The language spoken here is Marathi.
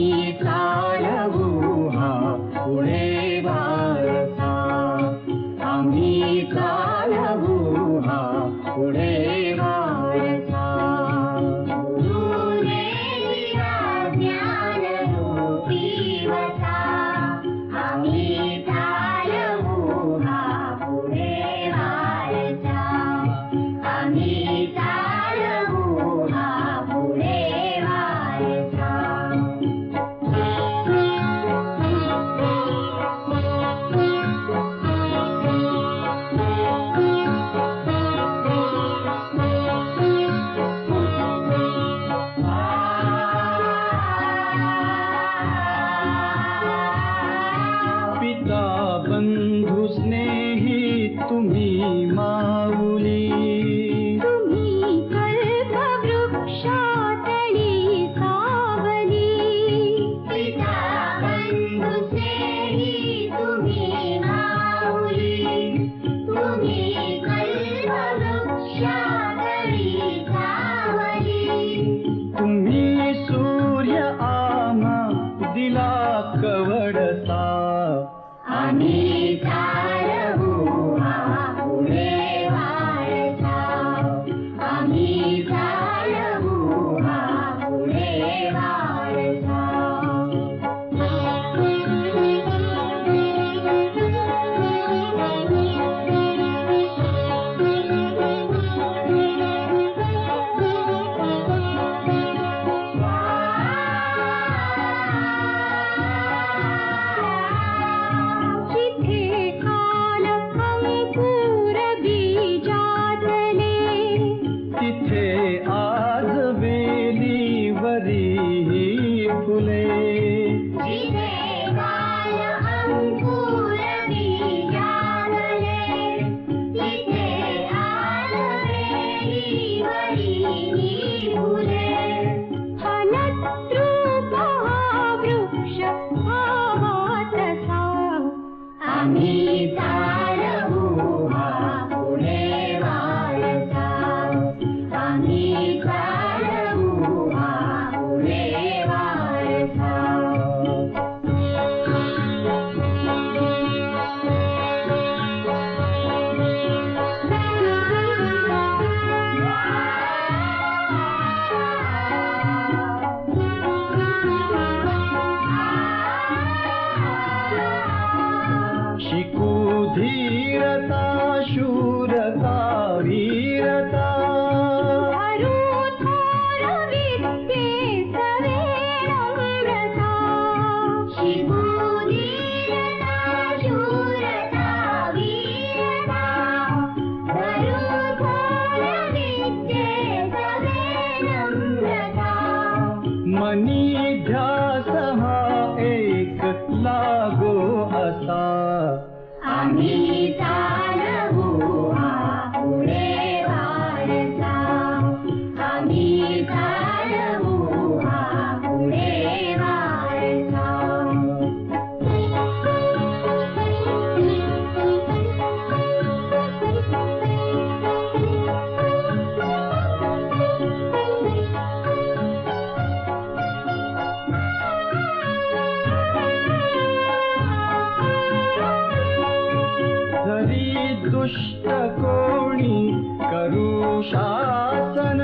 आम्ही चालवू हा पुढे वारसा, आम्ही चालवू हा पुढे वारसा. गुरुने दिला ज्ञानरूपी वसा, आम्ही चालवू हा पुढे वारसा, आम्ही चालवू हा पुढे वारसा. पिता बंधू स्नेही तुम्ही माऊली, तुम्ही कल्पवृक्षातली सावली. पिता बंधू स्नेही तुम्ही माऊली, तुम्ही कल्पवृक्षातली सावली. तुम्ही सूर्य आम्हा दिला कवडसा, आम्ही चालवू हा पुढे वारसा, आम्ही चालवू हा पुढे वारसा. जिथे काल अंकुर बीजातले, तिथे आज वेलीवरी फुले, जिथे काल अंकुर बीजातले, तिथे आज वेलीवरी फुले. फलद्रूप हा वृक्ष व्हावा तसा, आम्ही चालवू हा पुढे वारसा, आम्ही चालवू हा पुढे वारसा. शिकू धीरता शूरता वीरता, धरू थोर विद्येस वेळमृता. शिकू धीरता शूरता वीरता, धरू थोर विद्येस वेळमृता. मनी ध्यास हा एक लागो असा, आम्ही चालवू हा पुढे वारसा, आम्ही चालवू हा पुढे वारसा. जरी दुष्ट कोणी करू शासन,